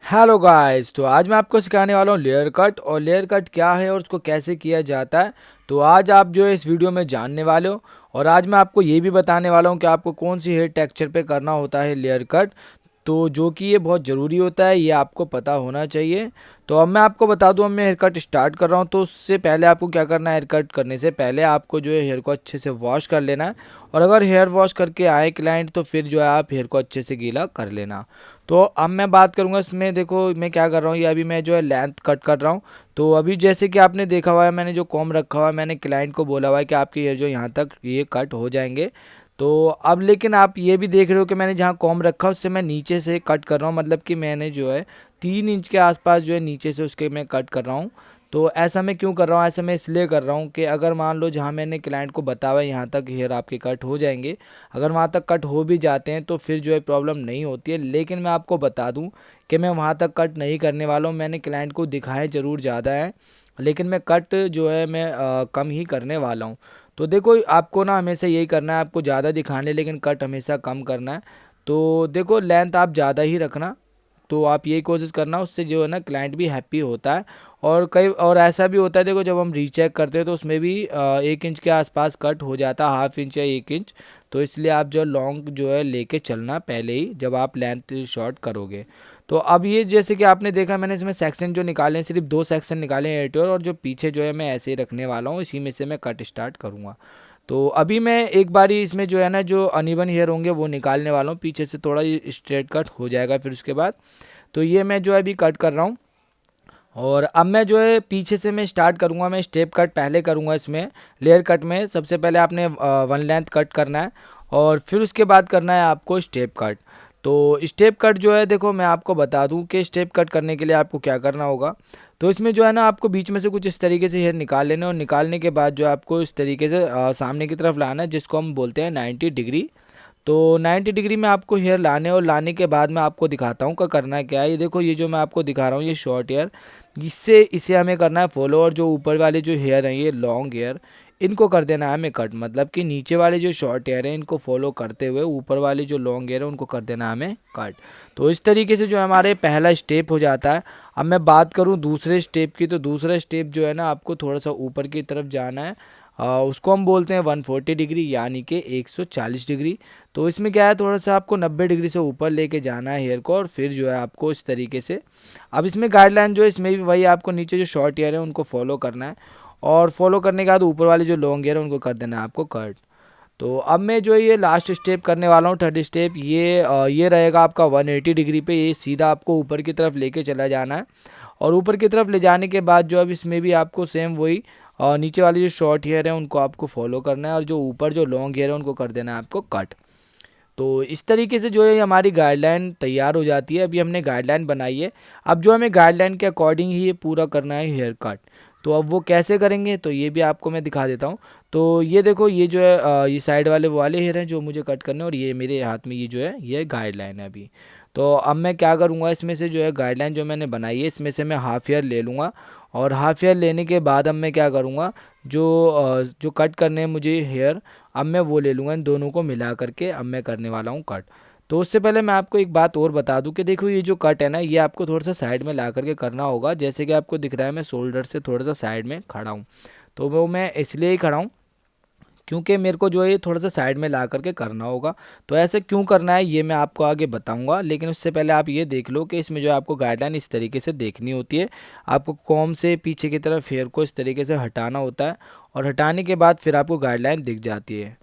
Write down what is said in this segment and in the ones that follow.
Hello guys, तो आज मैं आपको सिखाने वाला हूँ लेयर कट। और लेयर कट क्या है और उसको कैसे किया जाता है, तो आज आप जो है इस वीडियो में जानने वाले हो। और आज मैं आपको ये भी बताने वाला हूँ कि आपको कौन सी हेयर टेक्सचर पे करना होता है लेयर कट। तो जो कि ये बहुत ज़रूरी होता है, ये आपको पता होना चाहिए। तो अब मैं आपको बता दूं, अब मैं हेयर कट स्टार्ट कर रहा हूं। तो उससे पहले आपको क्या करना है, हेयर कट करने से पहले आपको जो है हेयर को अच्छे से वॉश कर लेना है। और अगर हेयर वॉश करके आए क्लाइंट, तो फिर जो है आप हेयर को अच्छे से गीला कर लेना। तो अब मैं बात करूंगा इसमें, देखो मैं क्या कर रहा हूँ, ये अभी मैं जो है लेंथ कट कर रहा हूँ। तो अभी जैसे कि आपने देखा हुआ है, मैंने जो कॉम रखा हुआ है, मैंने क्लाइंट को बोला हुआ है कि आपके हेयर जो यहाँ तक ये कट हो जाएंगे। तो अब लेकिन आप ये भी देख रहे हो कि मैंने जहाँ कॉम रखा उससे मैं नीचे से कट कर रहा हूँ, मतलब कि मैंने जो है 3 इंच के आसपास जो है नीचे से उसके मैं कट कर रहा हूँ। तो ऐसा मैं क्यों कर रहा हूँ, ऐसा मैं इसलिए कर रहा हूँ कि अगर मान लो जहाँ मैंने क्लाइंट को बताया है यहाँ तक हेयर आपके कट हो जाएंगे, अगर वहाँ तक कट हो भी जाते हैं तो फिर जो है प्रॉब्लम नहीं होती है। लेकिन मैं आपको बता दूँ कि मैं वहाँ तक कट नहीं करने वाला हूँ। मैंने क्लाइंट को दिखाए ज़रूर ज़्यादा है, लेकिन मैं कट जो है मैं कम ही करने वाला हूँ। तो देखो आपको ना हमेशा यही करना है, आपको ज़्यादा दिखाने लेकिन कट हमेशा कम करना है। तो देखो लेंथ आप ज़्यादा ही रखना, तो आप यही कोशिश करना, उससे जो है ना क्लाइंट भी हैप्पी होता है। और कई और ऐसा भी होता है, देखो जब हम रीचेक करते हैं तो उसमें भी 1 इंच के आसपास कट हो जाता है, हाफ इंच या 1 इंच। तो इसलिए आप जो लॉन्ग जो है लेके चलना पहले ही, जब आप लेंथ शॉर्ट करोगे। तो अब ये जैसे कि आपने देखा, मैंने इसमें सेक्शन जो निकाले हैं, सिर्फ 2 सेक्शन निकाले हैं एट और जो पीछे जो है मैं ऐसे ही रखने वाला हूँ, इसी में से मैं कट स्टार्ट करूँगा। तो अभी मैं एक बारी इसमें जो है ना जो अनइवन हेयर होंगे वो निकालने वाला हूँ, पीछे से थोड़ा स्ट्रेट कट हो जाएगा फिर उसके बाद। तो ये मैं जो है अभी कट कर रहा हूँ। और अब मैं जो है पीछे से मैं स्टार्ट करूँगा, मैं स्टेप कट पहले करूँगा इसमें। लेयर कट में सबसे पहले आपने वन लेंथ कट करना है, और फिर उसके बाद करना है आपको स्टेप कट। तो स्टेप कट जो है, देखो मैं आपको बता दूं कि स्टेप कट करने के लिए आपको क्या करना होगा। तो इसमें जो है ना आपको बीच में से कुछ इस तरीके से हेयर निकाल लेना, और निकालने के बाद जो है आपको इस तरीके से सामने की तरफ लाना है, जिसको हम बोलते हैं 90 डिग्री। तो 90 डिग्री में आपको हेयर लाने, और लाने के बाद मैं आपको दिखाता हूँ क्या करना है क्या है। ये देखो, ये जो मैं आपको दिखा रहा हूँ ये शॉर्ट हेयर, इससे इसे हमें करना है फॉलो। और जो ऊपर वाले जो हेयर हैं ये लॉन्ग हेयर, इनको कर देना है हमें कट। मतलब कि नीचे वाले जो शॉर्ट हेयर हैं इनको फॉलो करते हुए ऊपर वाले जो लॉन्ग हेयर है उनको कर देना है हमें कट। तो इस तरीके से जो हमारे पहला स्टेप हो जाता है। अब मैं बात करूँ दूसरे स्टेप की, तो दूसरा स्टेप जो है ना आपको थोड़ा सा ऊपर की तरफ जाना है। उसको हम बोलते हैं 140 डिग्री, यानी कि 140 डिग्री। तो इसमें क्या है, थोड़ा सा आपको 90 डिग्री से ऊपर लेके जाना है हेयर को, और फिर जो है आपको इस तरीके से। अब इसमें गाइडलाइन जो है, इसमें भी वही आपको नीचे जो शॉर्ट हेयर है उनको फॉलो करना है, और फॉलो करने के बाद ऊपर वाले जो लॉन्ग हेयर है उनको कर देना है आपको कट। तो अब मैं जो है ये लास्ट स्टेप करने वाला हूँ, थर्ड स्टेप। ये रहेगा आपका 180 डिग्री पे, ये सीधा आपको ऊपर की तरफ लेके चला जाना है। और ऊपर की तरफ ले जाने के बाद जो अब इसमें भी आपको सेम वही नीचे वाले जो शॉर्ट हेयर है उनको आपको फॉलो करना है, और जो ऊपर जो लॉन्ग हेयर है उनको कर देना है आपको कट। तो इस तरीके से जो है हमारी गाइडलाइन तैयार हो जाती है। अभी हमने गाइडलाइन बनाई है, अब जो हमें गाइडलाइन के अकॉर्डिंग ही ये पूरा करना है हेयर कट। तो अब वो कैसे करेंगे, तो ये भी आपको मैं दिखा देता हूँ। तो ये देखो, ये जो है ये साइड वाले वो वाले हेयर हैं जो मुझे कट करने हैं, और ये मेरे हाथ में ये जो है ये गाइडलाइन है अभी। तो अब मैं क्या करूँगा, इसमें से जो है गाइडलाइन जो मैंने बनाई है इसमें से मैं हाफ ईयर ले लूँगा। और हाफ ईयर लेने के बाद अब मैं क्या करूँगा, जो कट करने हैं मुझे हेयर, अब मैं वो ले लूँगा, इन दोनों को मिला करके अब मैं करने वाला हूँ कट। तो उससे पहले मैं आपको एक बात और बता दूं कि देखो, ये जो कट है ना ये आपको थोड़ा सा साइड में ला करके करना होगा। जैसे कि आपको दिख रहा है मैं शोल्डर से थोड़ा सा साइड में खड़ा हूँ। तो वो मैं इसलिए ही खड़ा हूँ क्योंकि मेरे को जो है ये थोड़ा सा साइड में ला करके करना होगा। तो ऐसे क्यों करना है ये मैं आपको आगे बताऊंगा, लेकिन उससे पहले आप ये देख लो कि इसमें जो है आपको गाइडलाइन इस तरीके से देखनी होती है। आपको कॉम से पीछे की तरफ हेयर को इस तरीके से हटाना होता है, और हटाने के बाद फिर आपको गाइडलाइन दिख जाती है।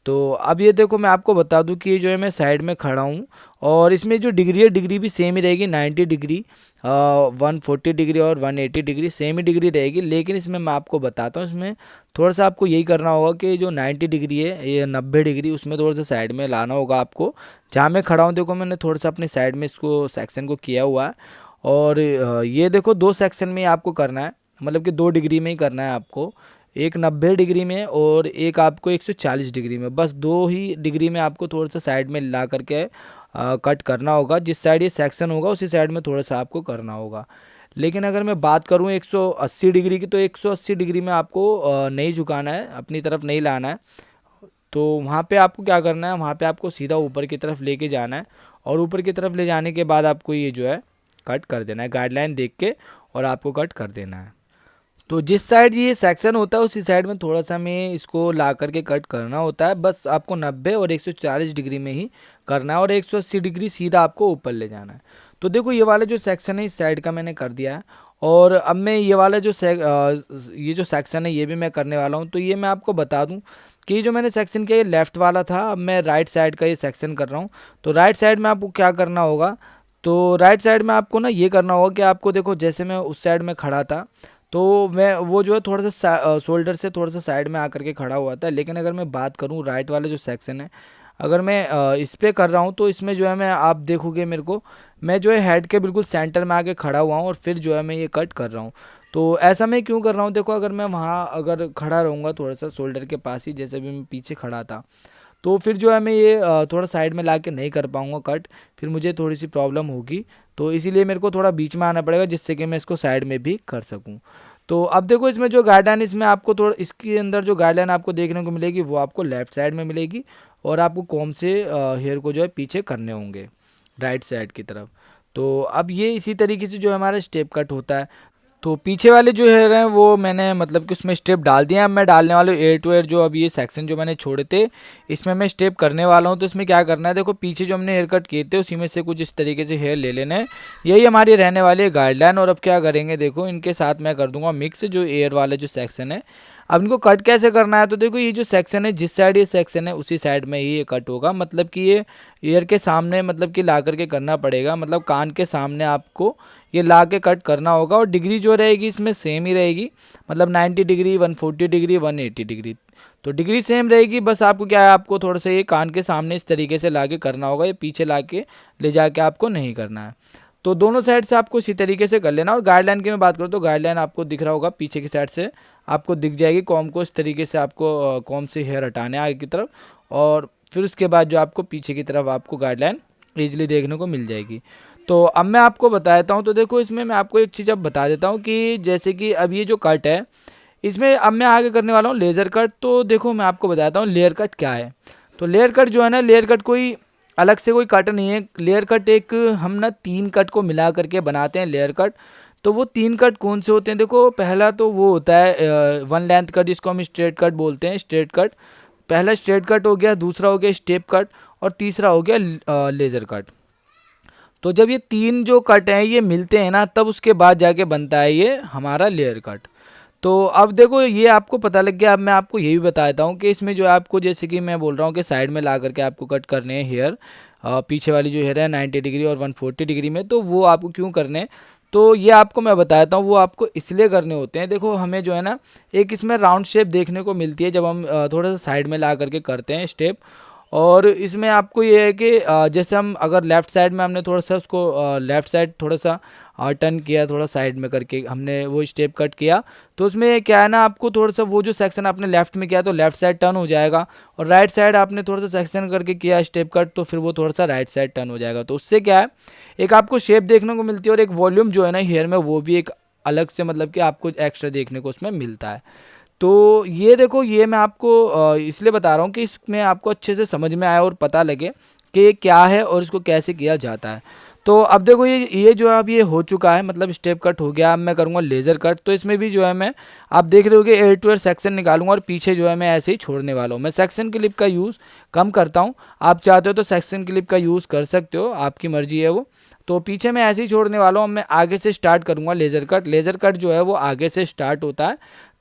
तो अब ये देखो, मैं आपको बता दूं कि ये जो है मैं साइड में खड़ा हूँ, और इसमें जो डिग्री है डिग्री भी सेम ही रहेगी, 90 डिग्री, 140 डिग्री और 180 डिग्री सेम ही डिग्री रहेगी। लेकिन इसमें मैं आपको बताता हूँ, इसमें थोड़ा सा आपको यही करना होगा कि जो 90 डिग्री है ये 90 डिग्री उसमें थोड़ा सा साइड में लाना होगा आपको। जहाँ मैं खड़ा हूँ देखो, मैंने थोड़ा सा अपने साइड में इसको सेक्शन को किया हुआ है। और ये देखो 2 सेक्शन में ही आपको करना है, मतलब कि 2 डिग्री में ही करना है आपको। एक 90 डिग्री में और एक आपको 140 डिग्री में, बस 2 ही डिग्री में आपको थोड़ा सा साइड में ला करके कट करना होगा। जिस साइड ये सेक्शन होगा उसी साइड में थोड़ा सा आपको करना होगा। लेकिन अगर मैं बात करूं 180 डिग्री की, तो 180 डिग्री में आपको नहीं झुकाना है, अपनी तरफ नहीं लाना है। तो वहाँ पे आपको क्या करना है, वहाँ पे आपको सीधा ऊपर की तरफ लेके जाना है, और ऊपर की तरफ ले जाने के बाद आपको ये जो है कट कर देना है, गाइडलाइन देख के और आपको कट कर देना है। तो जिस साइड ये सेक्शन होता है उसी साइड में थोड़ा सा हमें इसको ला करके कट करना होता है। बस आपको 90 और 140 डिग्री में ही करना है और 180 डिग्री सीधा आपको ऊपर ले जाना है। तो देखो ये वाला जो सेक्शन है इस साइड का मैंने कर दिया है और अब मैं ये वाला जो ये जो सेक्शन है ये भी मैं करने वाला हूँ। तो ये मैं आपको बता दूँ कि जो मैंने सेक्शन किया ये लेफ़्ट वाला था, अब मैं राइट साइड का ये सेक्शन कर रहा हूँ। तो राइट साइड में आपको क्या करना होगा, तो राइट साइड में आपको ना ये करना होगा कि आपको देखो जैसे मैं उस साइड में खड़ा था तो मैं वो जो है थोड़ा सा शोल्डर से थोड़ा सा साइड में आकर के खड़ा हुआ था। लेकिन अगर मैं बात करूँ राइट वाला जो सेक्शन है, अगर मैं इस पे कर रहा हूँ तो इसमें जो है मैं आप देखोगे मेरे को मैं जो है हेड के बिल्कुल सेंटर में आके खड़ा हुआ हूँ और फिर जो है मैं ये कट कर रहा हूँ। तो ऐसा मैं क्यों कर रहा हूँ, देखो अगर मैं वहाँ अगर खड़ा रहूँगा थोड़ा सा शोल्डर के पास ही जैसे भी मैं पीछे खड़ा था तो फिर जो है मैं ये थोड़ा साइड में ला के नहीं कर पाऊँगा कट, फिर मुझे थोड़ी सी प्रॉब्लम होगी। तो इसीलिए मेरे को थोड़ा बीच में आना पड़ेगा जिससे कि मैं इसको साइड में भी कर सकूँ। तो अब देखो इसमें जो गाइडलाइन इसमें आपको थोड़ा इसके अंदर जो गाइडलाइन आपको देखने को मिलेगी वो आपको लेफ़्ट साइड में मिलेगी और आपको कॉम से हेयर को जो है पीछे करने होंगे राइट साइड की तरफ। तो अब ये इसी तरीके से जो हमारा स्टेप कट होता है। तो पीछे वाले जो हेयर हैं वो मैंने मतलब कि उसमें स्टेप डाल दिया। अब मैं डालने वाला हूँ एयर टू एयर, जो अब ये सेक्शन जो मैंने छोड़े थे इसमें मैं स्टेप करने वाला हूँ। तो इसमें क्या करना है, देखो पीछे जो हमने हेयर कट किए थे उसी में से कुछ इस तरीके से हेयर ले लेना है। यही हमारी रहने वाली है गाइडलाइन। और अब क्या करेंगे, देखो इनके साथ मैं कर दूंगा मिक्स जो एयर वाले जो सेक्शन है। अब इनको कट कैसे करना है, तो देखो ये जो सेक्शन है जिस साइड ये सेक्शन है उसी साइड में ही ये कट होगा। मतलब कि ये ईयर के सामने मतलब कि ला करके करना पड़ेगा, मतलब कान के सामने आपको ये ला के कट करना होगा। और डिग्री जो रहेगी इसमें सेम ही रहेगी, मतलब 90 डिग्री 140 डिग्री 180 डिग्री, तो डिग्री सेम रहेगी। बस आपको क्या है, आपको थोड़ा सा ये कान के सामने इस तरीके से ला के करना होगा, ये पीछे ला के ले जाके आपको नहीं करना है। तो दोनों साइड से आपको इसी तरीके से कर लेना। और गाइडलाइन की मैं बात करूँ तो गाइडलाइन आपको दिख रहा होगा पीछे की साइड से आपको दिख जाएगी। कॉम को इस तरीके से आपको कॉम से हेयर हटाने आगे की तरफ, और फिर उसके बाद जो आपको पीछे की तरफ आपको गाइडलाइन ईजिली देखने को मिल जाएगी। तो अब मैं आपको बता देता हूँ। तो देखो इसमें मैं आपको एक चीज़ अब बता देता हूँ कि जैसे कि अब ये जो कट है इसमें अब मैं आगे करने वाला हूँ लेज़र कट। तो देखो मैं आपको बताता हूँ लेयर कट क्या है। तो लेयर कट जो है ना, लेयर कट कोई अलग से कोई कट नहीं है। लेयर कट एक हम ना 3 कट को मिला करके बनाते हैं लेयर कट। तो वो 3 कट कौन से होते हैं, देखो पहला तो वो होता है वन लेंथ कट, जिसको हम स्ट्रेट कट बोलते हैं। स्ट्रेट कट पहला स्ट्रेट कट हो गया, दूसरा हो गया स्टेप कट और तीसरा हो गया लेज़र कट। तो जब ये 3 जो कट हैं ये मिलते हैं ना, तब उसके बाद जाके बनता है ये हमारा लेयर कट। तो अब देखो ये आपको पता लग गया। अब मैं आपको ये भी बता देता हूँ कि इसमें जो है आपको जैसे कि मैं बोल रहा हूँ कि साइड में ला करके आपको कट करने हैं हेयर, पीछे वाली जो हेयर है 90 डिग्री और 140 डिग्री में। तो वो आपको क्यों करने हैं, तो ये आपको मैं बता देता हूँ। वो आपको इसलिए करने होते हैं, देखो हमें जो है ना एक इसमें राउंड शेप देखने को मिलती है जब हम थोड़ा सा साइड में ला करके करते हैं स्टेप। और इसमें आपको ये है कि जैसे हम अगर लेफ़्ट साइड में हमने थोड़ा सा उसको लेफ़्ट साइड थोड़ा सा टर्न किया, थोड़ा साइड में करके हमने वो स्टेप कट किया, तो उसमें क्या है ना, आपको थोड़ा सा वो जो सेक्शन आपने लेफ़्ट में किया तो लेफ़्ट साइड टर्न हो जाएगा, और राइट साइड आपने थोड़ा सा सेक्शन करके किया स्टेप कट तो फिर वो थोड़ा सा राइट साइड टर्न हो जाएगा। तो उससे क्या है, एक आपको शेप देखने को मिलती है और एक वॉल्यूम जो है ना हेयर में वो भी एक अलग से मतलब कि आपको एक्स्ट्रा देखने को उसमें मिलता है। तो ये देखो ये मैं आपको इसलिए बता रहा हूँ कि इसमें आपको अच्छे से समझ में आए और पता लगे कि ये क्या है और इसको कैसे किया जाता है। तो अब देखो ये जो है अब ये हो चुका है, मतलब स्टेप कट हो गया। अब मैं करूँगा लेज़र कट। तो इसमें भी जो है मैं आप देख रहे हो कि एयर टू एयर सेक्शन निकालूंगा और पीछे जो है मैं ऐसे ही छोड़ने वाला हूँ। मैं सेक्शन क्लिप का यूज़ कम करता हूँ, आप चाहते हो तो सेक्शन क्लिप का यूज़ कर सकते हो, आपकी मर्जी है वो। तो पीछे मैं ऐसे ही छोड़ने वाला हूँ। मैं आगे से स्टार्ट करूँगा लेज़र कट। लेज़र कट जो है वो आगे से स्टार्ट होता है,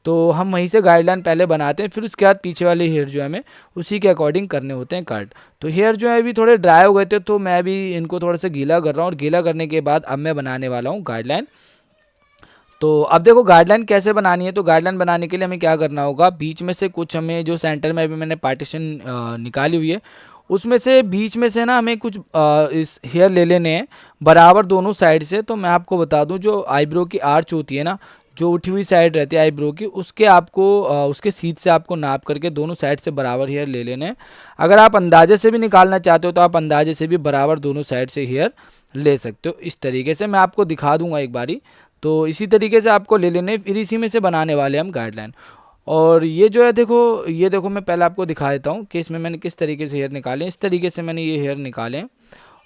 तो हम वहीं से गाइडलाइन पहले बनाते हैं, फिर उसके बाद पीछे वाले हेयर जो है हमें उसी के अकॉर्डिंग करने होते हैं कट। तो हेयर जो है अभी थोड़े ड्राई हो गए थे तो मैं भी इनको थोड़ा सा गीला कर रहा हूँ, और गीला करने के बाद अब मैं बनाने वाला हूँ गाइडलाइन। तो अब देखो गाइडलाइन कैसे बनानी है। तो गाइडलाइन बनाने के लिए हमें क्या करना होगा, बीच में से कुछ हमें जो सेंटर में अभी मैंने पार्टीशन निकाली हुई है उसमें से बीच में से ना हमें कुछ इस हेयर ले लेने हैं बराबर दोनों साइड से। तो मैं आपको बता दूं जो आईब्रो की आर्च होती है ना, जो उठी हुई साइड रहती है आईब्रो की, उसके आपको उसके सीध से आपको नाप करके दोनों साइड से बराबर हेयर ले लेने हैं। अगर आप अंदाजे से भी निकालना चाहते हो तो आप अंदाजे से भी बराबर दोनों साइड से हेयर ले सकते हो। इस तरीके से मैं आपको दिखा दूंगा एक बारी। तो इसी तरीके से आपको ले लेने, फिर इसी में से बनाने वाले हम गाइडलाइन। और ये जो है देखो, ये देखो मैं पहले आपको दिखा देता हूँ कि इसमें मैंने किस तरीके से हेयर निकाले। इस तरीके से मैंने ये हेयर निकाले,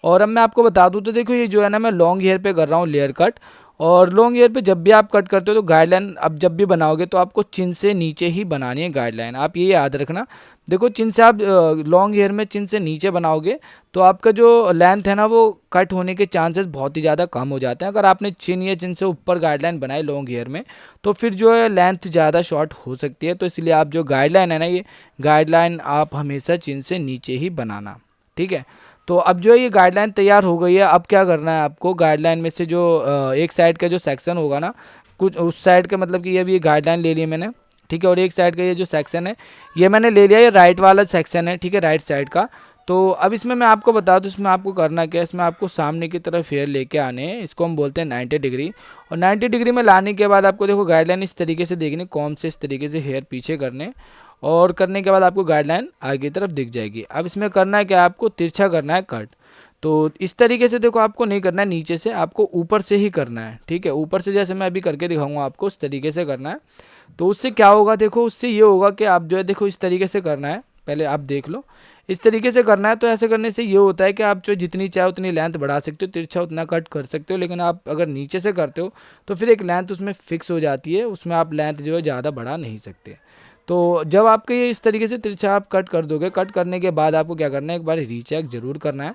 और अब मैं आपको बता दूं तो देखो ये जो है ना मैं लॉन्ग हेयर पे कर रहा हूँ लेयर कट। और लॉन्ग हेयर पे जब भी आप कट करते हो तो गाइडलाइन अब जब भी बनाओगे तो आपको चिन से नीचे ही बनानी है गाइडलाइन, आप ये याद रखना। देखो चिन से आप लॉन्ग हेयर में चिन से नीचे बनाओगे तो आपका जो लेंथ है ना वो कट होने के चांसेस बहुत ही ज़्यादा कम हो जाते हैं। अगर आपने चिन या चिन से ऊपर गाइडलाइन बनाई लॉन्ग हेयर में तो फिर जो है लेंथ ज़्यादा शॉर्ट हो सकती है। तो इसलिए आप जो गाइडलाइन है ना ये गाइडलाइन आप हमेशा चिन से नीचे ही बनाना, ठीक है। तो अब जो है ये गाइडलाइन तैयार हो गई है। अब क्या करना है आपको, गाइडलाइन में से जो एक साइड का जो सेक्शन होगा ना, कुछ उस साइड का मतलब कि ये भी गाइडलाइन ले ली मैंने, ठीक है। और एक साइड का ये जो सेक्शन है ये मैंने ले लिया, ये राइट वाला सेक्शन है, ठीक है, राइट साइड का। तो अब इसमें मैं आपको बता दूं इसमें आपको करना क्या है, इसमें आपको सामने की तरफ हेयर लेके आने हैं, इसको हम बोलते हैं 90 डिग्री। और 90 डिग्री में लाने के बाद आपको देखो गाइडलाइन इस तरीके से देखनी, कॉम से इस तरीके से हेयर पीछे करने, और करने के बाद आपको गाइडलाइन आगे की तरफ दिख जाएगी। अब इसमें करना है क्या, आपको तिरछा करना है कट। तो इस तरीके से देखो आपको नहीं करना है नीचे से, आपको ऊपर से ही करना है, ठीक है। ऊपर से जैसे मैं अभी करके दिखाऊंगा आपको उस तरीके से करना है। तो उससे क्या होगा, देखो उससे ये होगा कि आप जो है देखो इस तरीके से करना है, पहले आप देख लो इस तरीके से करना है। तो ऐसे करने से ये होता है कि आप जो जितनी चाहे उतनी लेंथ बढ़ा सकते हो, तिरछा उतना कट कर सकते हो। लेकिन आप अगर नीचे से करते हो तो फिर एक लेंथ उसमें फिक्स हो जाती है, उसमें आप लेंथ जो है ज़्यादा बढ़ा नहीं सकते। तो जब आपके ये इस तरीके से तिरछा आप कट कर दोगे, कट करने के बाद आपको क्या करना है, एक बार रीचेक ज़रूर करना है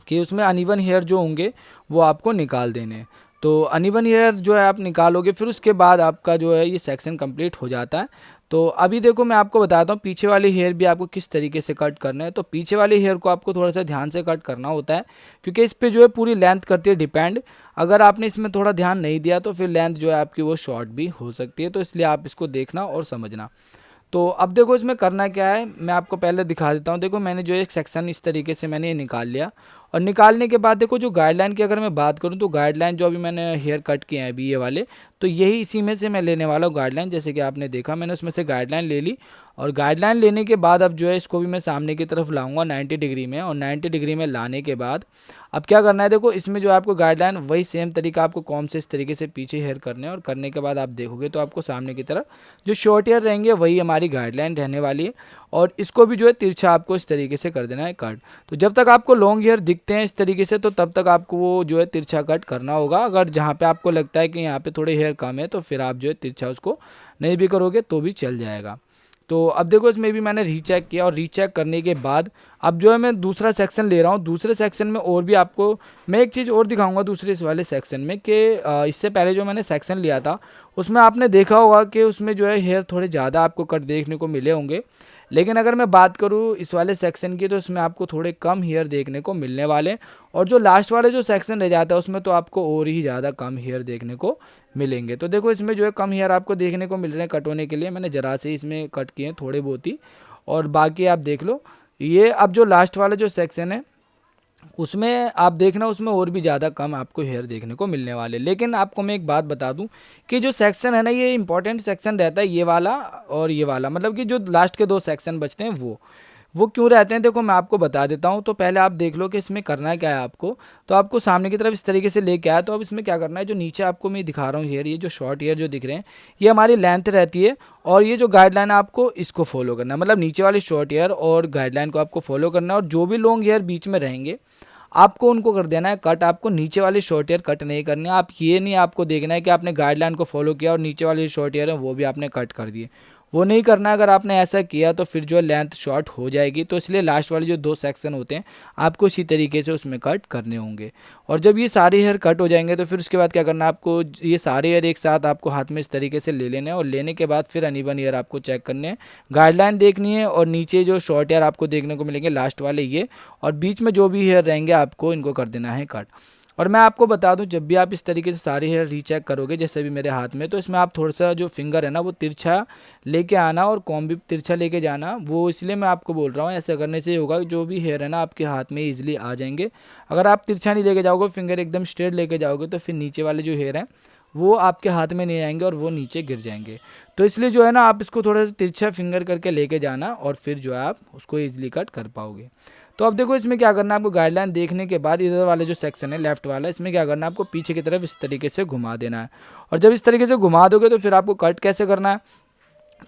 कि उसमें अनइवन हेयर जो होंगे वो आपको निकाल देने हैं। तो अनइवन हेयर जो है आप निकालोगे, फिर उसके बाद आपका जो है ये सेक्शन कंप्लीट हो जाता है। तो अभी देखो मैं आपको बताता हूँ पीछे वाले हेयर भी आपको किस तरीके से कट करना है। तो पीछे वाले हेयर को आपको थोड़ा सा ध्यान से कट करना होता है, क्योंकि इस पर जो है पूरी लेंथ करती है डिपेंड। अगर आपने इसमें थोड़ा ध्यान नहीं दिया तो फिर लेंथ जो है आपकी वो शॉर्ट भी हो सकती है। तो इसलिए आप इसको देखना और समझना। तो अब देखो इसमें करना क्या है, मैं आपको पहले दिखा देता हूँ। देखो मैंने जो एक सेक्शन इस तरीके से मैंने ये निकाल लिया, और निकालने के बाद देखो जो गाइडलाइन की अगर मैं बात करूँ तो गाइडलाइन जो अभी मैंने हेयर कट किए हैं अभी ये वाले, तो यही इसी में से मैं लेने वाला हूँ गाइडलाइन। जैसे कि आपने देखा मैंने उसमें से गाइडलाइन ले ली, और गाइडलाइन लेने के बाद अब जो है इसको भी मैं सामने की तरफ लाऊंगा 90 डिग्री में। और 90 डिग्री में लाने के बाद अब क्या करना है, देखो इसमें जो आपको गाइडलाइन वही सेम तरीका आपको कॉम से इस तरीके से पीछे हेयर करने हैं। और करने के बाद आप देखोगे तो आपको सामने की तरफ जो शॉर्ट हेयर रहेंगे वही हमारी गाइडलाइन रहने वाली है। और इसको भी जो है तिरछा आपको इस तरीके से कर देना है कट। तो जब तक आपको लॉन्ग हेयर दिखते हैं इस तरीके से तो तब तक आपको वो जो है तिरछा कट करना होगा। अगर जहाँ पे आपको लगता है कि यहाँ पे थोड़े हेयर कम है तो फिर आप जो है तिरछा उसको नहीं भी करोगे तो भी चल जाएगा। तो अब देखो इसमें भी मैंने रीचेक किया, और रीचेक करने के बाद अब जो है मैं दूसरा सेक्शन ले रहा हूँ। दूसरे सेक्शन में और भी आपको मैं एक चीज़ और दिखाऊंगा दूसरे इस वाले सेक्शन में कि इससे पहले जो मैंने सेक्शन लिया था उसमें आपने देखा होगा कि उसमें जो है हेयर थोड़े ज़्यादा आपको कट देखने को मिले होंगे। लेकिन अगर मैं बात करूँ इस वाले सेक्शन की तो इसमें आपको थोड़े कम हेयर देखने को मिलने वाले हैं। और जो लास्ट वाले जो सेक्शन रह जाता है उसमें तो आपको और ही ज़्यादा कम हेयर देखने को मिलेंगे। तो देखो इसमें जो है कम हेयर आपको देखने को मिल रहे हैं कट होने के लिए, मैंने ज़रा से इसमें कट किए हैं थोड़े बहुत ही, और बाकी आप देख लो। ये अब जो लास्ट वाला जो सेक्शन है उसमें आप देखना उसमें और भी ज़्यादा कम आपको हेयर देखने को मिलने वाले। लेकिन आपको मैं एक बात बता दूं कि जो सेक्शन है ना ये इंपॉर्टेंट सेक्शन रहता है, ये वाला और ये वाला, मतलब कि जो लास्ट के दो सेक्शन बचते हैं वो क्यों रहते हैं देखो मैं आपको बता देता हूं। तो पहले आप देख लो कि इसमें करना क्या है आपको। तो आपको सामने की तरफ इस तरीके से लेके आया, तो अब इसमें क्या करना है, जो नीचे आपको मैं दिखा रहा हूँ हेयर, ये जो शॉर्ट हेयर जो दिख रहे हैं ये हमारी लेंथ रहती है। और ये जो गाइडलाइन है आपको इसको फॉलो करना है, मतलब नीचे वाली शॉर्ट हेयर और गाइडलाइन को आपको फॉलो करना है। और जो भी लॉन्ग हेयर बीच में रहेंगे आपको उनको कर देना है कट, आपको नीचे वाली शॉर्ट हेयर कट नहीं करनी है। आप ये नहीं आपको देखना है कि आपने गाइडलाइन को फॉलो किया और नीचे वाली शॉर्ट हेयर है वो भी आपने कट कर दिए, वो नहीं करना है। अगर आपने ऐसा किया तो फिर जो है लेंथ शॉर्ट हो जाएगी। तो इसलिए लास्ट वाले जो दो सेक्शन होते हैं आपको इसी तरीके से उसमें कट करने होंगे। और जब ये सारे हेयर कट हो जाएंगे तो फिर उसके बाद क्या करना है, आपको ये सारे हेयर एक साथ आपको हाथ में इस तरीके से ले लेने हैं। और लेने के बाद फिर अनइवन हेयर आपको चेक करने हैं, गाइडलाइन देखनी है, और नीचे जो शॉर्ट हेयर आपको देखने को मिलेंगे लास्ट वाले ये, और बीच में जो भी हेयर रहेंगे आपको इनको कर देना है कट। और मैं आपको बता दूं जब भी आप इस तरीके से सारे हेयर रीचेक करोगे जैसे भी मेरे हाथ में, तो इसमें आप थोड़ा सा जो फिंगर है ना वो तिरछा लेके आना और कॉम्ब भी तिरछा लेके जाना। वो इसलिए मैं आपको बोल रहा हूँ, ऐसा करने से होगा कि जो भी हेयर है ना आपके हाथ में ईजिली आ जाएंगे। अगर आप तिरछा नहीं लेके जाओगे, फिंगर एकदम स्ट्रेट लेके जाओगे, तो फिर नीचे वाले जो हेयर हैं वो आपके हाथ में नहीं आएंगे और वो नीचे गिर जाएंगे। तो इसलिए जो है ना आप इसको थोड़ा सा तिरछा फिंगर करके लेके जाना, और फिर जो है आप उसको ईजिली कट कर पाओगे। तो अब देखो इसमें क्या करना है, आपको गाइडलाइन देखने के बाद इधर वाले जो सेक्शन है लेफ्ट वाला, इसमें क्या करना है, आपको पीछे की तरफ इस तरीके से घुमा देना है। और जब इस तरीके से घुमा दोगे तो फिर आपको कट कैसे करना है,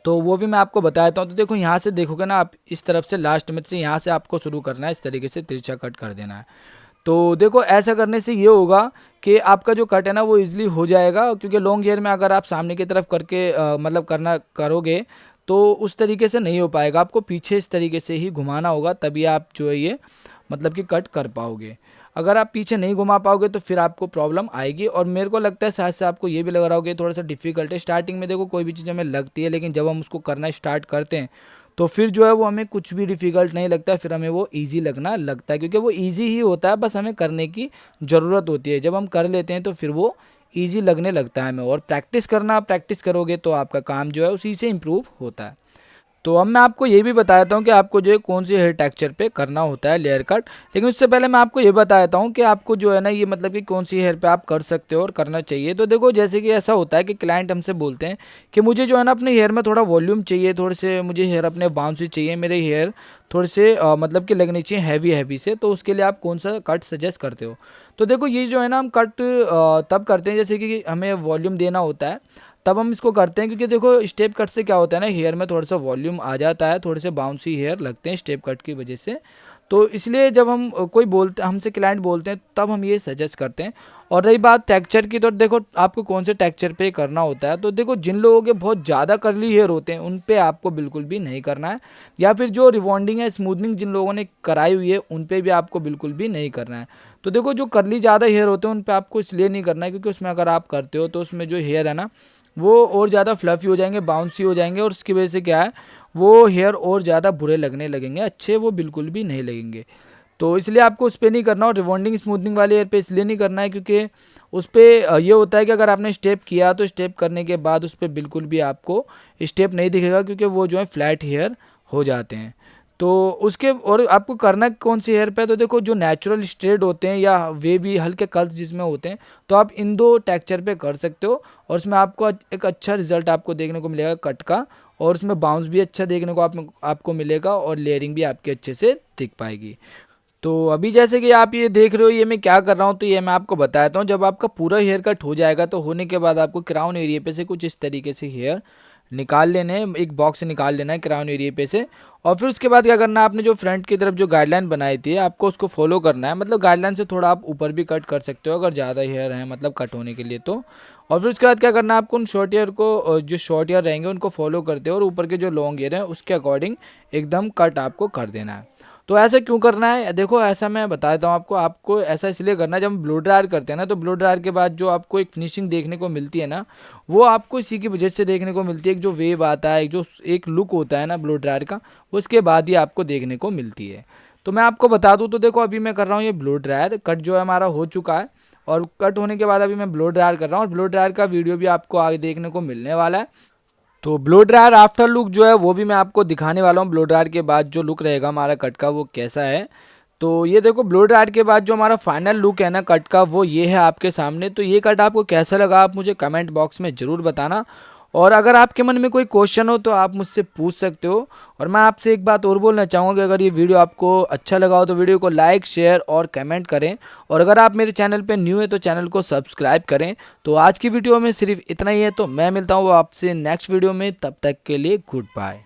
तो वो भी मैं आपको बता देता हूँ। तो देखो यहाँ से देखोगे ना आप, इस तरफ से लास्ट में से यहाँ से आपको शुरू करना है, इस तरीके से तिरछा कट कर देना है। तो देखो ऐसा करने से ये होगा कि आपका जो कट है ना वो इजीली हो जाएगा, क्योंकि लॉन्ग हेयर में अगर आप सामने की तरफ करके मतलब करना करोगे तो उस तरीके से नहीं हो पाएगा, आपको पीछे इस तरीके से ही घुमाना होगा, तभी आप जो है ये मतलब कि कट कर पाओगे। अगर आप पीछे नहीं घुमा पाओगे तो फिर आपको प्रॉब्लम आएगी। और मेरे को लगता है शायद से आपको ये भी लग रहा होगा थोड़ा सा डिफिकल्ट है। स्टार्टिंग में देखो कोई भी चीज़ हमें लगती है, लेकिन जब हम उसको करना स्टार्ट करते हैं तो फिर जो है वो हमें कुछ भी डिफ़िकल्ट नहीं लगता, फिर हमें वो ईज़ी लगना लगता है, क्योंकि वो ईज़ी ही होता है, बस हमें करने की ज़रूरत होती है। जब हम कर लेते हैं तो फिर वो ईज़ी लगने लगता है हमें। और प्रैक्टिस करोगे तो आपका काम जो है उसी से इम्प्रूव होता है। तो अब मैं आपको ये भी बता देता हूँ कि आपको जो है कौन सी हेयर टेक्सचर पे करना होता है लेयर कट। लेकिन उससे पहले मैं आपको ये बता देता हूँ कि आपको जो है ना ये मतलब कि कौन सी हेयर पे आप कर सकते हो और करना चाहिए। तो देखो जैसे कि ऐसा होता है कि क्लाइंट हमसे बोलते हैं कि मुझे जो है ना अपने हेयर में थोड़ा वॉल्यूम चाहिए, थोड़े से मुझे हेयर अपने बाउंसी चाहिए, मेरे हेयर थोड़े से मतलब कि लगने चाहिए हैवी हैवी से। तो उसके लिए आप कौन सा कट सजेस्ट करते हो? तो देखो ये जो है ना हम कट तब करते हैं जैसे कि हमें वॉल्यूम देना होता है, तब हम इसको करते हैं। क्योंकि देखो स्टेप कट से क्या होता है ना, हेयर में थोड़ा सा वॉल्यूम आ जाता है, थोड़े से बाउंसी हेयर लगते हैं स्टेप कट की वजह से। तो इसलिए जब हम कोई बोलते हमसे क्लाइंट बोलते हैं तब हम ये सजेस्ट करते हैं। और रही बात टेक्सचर की, तो देखो आपको कौन से टेक्सचर पे करना होता है। तो देखो जिन लोगों के बहुत ज़्यादा कर्ली हेयर होते हैं उन पे आपको बिल्कुल भी नहीं करना है, या फिर जो रिबॉन्डिंग है स्मूथनिंग जिन लोगों ने कराई हुई है उन पे भी आपको बिल्कुल भी नहीं करना है। तो देखो जो कर्ली ज़्यादा हेयर होते हैं उन पे आपको इसलिए नहीं करना है क्योंकि उसमें अगर आप करते हो तो उसमें जो हेयर है ना वो और ज़्यादा फ्लफ़ी हो जाएंगे, बाउंसी हो जाएंगे, और उसकी वजह से क्या है वो हेयर और ज़्यादा बुरे लगने लगेंगे, अच्छे वो बिल्कुल भी नहीं लगेंगे। तो इसलिए आपको उस पर नहीं करना। और रिबॉन्डिंग स्मूथनिंग वाले हेयर पे इसलिए नहीं करना है क्योंकि उस पर ये होता है कि अगर आपने स्टेप किया तो स्टेप करने के बाद उस पर बिल्कुल भी आपको स्टेप नहीं दिखेगा, क्योंकि वो जो है फ्लैट हेयर हो जाते हैं। तो उसके और आपको करना कौन सी हेयर पे, तो देखो जो नेचुरल स्ट्रेट होते हैं या वे भी हल्के कर्ल्स जिसमें होते हैं, तो आप इन दो टेक्सचर पे कर सकते हो। और उसमें आपको एक अच्छा रिजल्ट आपको देखने को मिलेगा कट का, और उसमें बाउंस भी अच्छा देखने को आपको मिलेगा, और लेयरिंग भी आपके अच्छे से दिख पाएगी। तो अभी जैसे कि आप ये देख रहे हो ये मैं क्या कर रहा हूँ, तो ये मैं आपको बताता हूँ। जब आपका पूरा हेयर कट हो जाएगा तो होने के बाद आपको क्राउन एरिया पे से कुछ इस तरीके से हेयर निकाल लेने हैं, एक बॉक्स से निकाल लेना है क्राउन एरिया पे से। और फिर उसके बाद क्या करना है, आपने जो फ्रंट की तरफ जो गाइडलाइन बनाई थी आपको उसको फॉलो करना है। मतलब गाइडलाइन से थोड़ा आप ऊपर भी कट कर सकते हो अगर ज़्यादा हेयर है मतलब कट होने के लिए तो। और फिर उसके बाद क्या करना है, आपको उन शॉर्ट हेयर को, जो शॉर्ट हेयर रहेंगे उनको फॉलो करते हो और ऊपर के जो लॉन्ग हेयर हैं उसके अकॉर्डिंग एकदम कट आपको कर देना है। तो ऐसा क्यों करना है, देखो ऐसा मैं बता देता हूँ आपको। आपको ऐसा इसलिए करना है, जब हम ब्लो ड्रायर करते हैं ना तो ब्लो ड्रायर के बाद जो आपको एक फिनिशिंग देखने को मिलती है ना, वो आपको इसी की वजह से देखने को मिलती है। एक जो वेव आता है, एक जो एक लुक होता है ना ब्लो ड्रायर का, उसके बाद ही आपको देखने को मिलती है। तो मैं आपको बता दूँ तो देखो अभी मैं कर रहा हूँ ये ब्लो ड्रायर, कट जो है हमारा हो चुका है। और कट होने के बाद अभी मैं ब्लो ड्रायर कर रहा हूँ, और ब्लो ड्रायर का वीडियो भी आपको आगे देखने को मिलने वाला है। तो ब्लो ड्रायर आफ्टर लुक जो है वो भी मैं आपको दिखाने वाला हूँ। ब्लो ड्रायर के बाद जो लुक रहेगा हमारा कट का वो कैसा है। तो ये देखो ब्लो ड्रायर के बाद जो हमारा फाइनल लुक है ना कट का वो ये है आपके सामने। तो ये कट आपको कैसा लगा आप मुझे कमेंट बॉक्स में ज़रूर बताना। और अगर आपके मन में कोई क्वेश्चन हो तो आप मुझसे पूछ सकते हो। और मैं आपसे एक बात और बोलना चाहूँगा कि अगर ये वीडियो आपको अच्छा लगा हो तो वीडियो को लाइक शेयर और कमेंट करें। और अगर आप मेरे चैनल पे न्यू है तो चैनल को सब्सक्राइब करें। तो आज की वीडियो में सिर्फ इतना ही है, तो मैं मिलता हूँ आपसे नेक्स्ट वीडियो में, तब तक के लिए गुड बाय।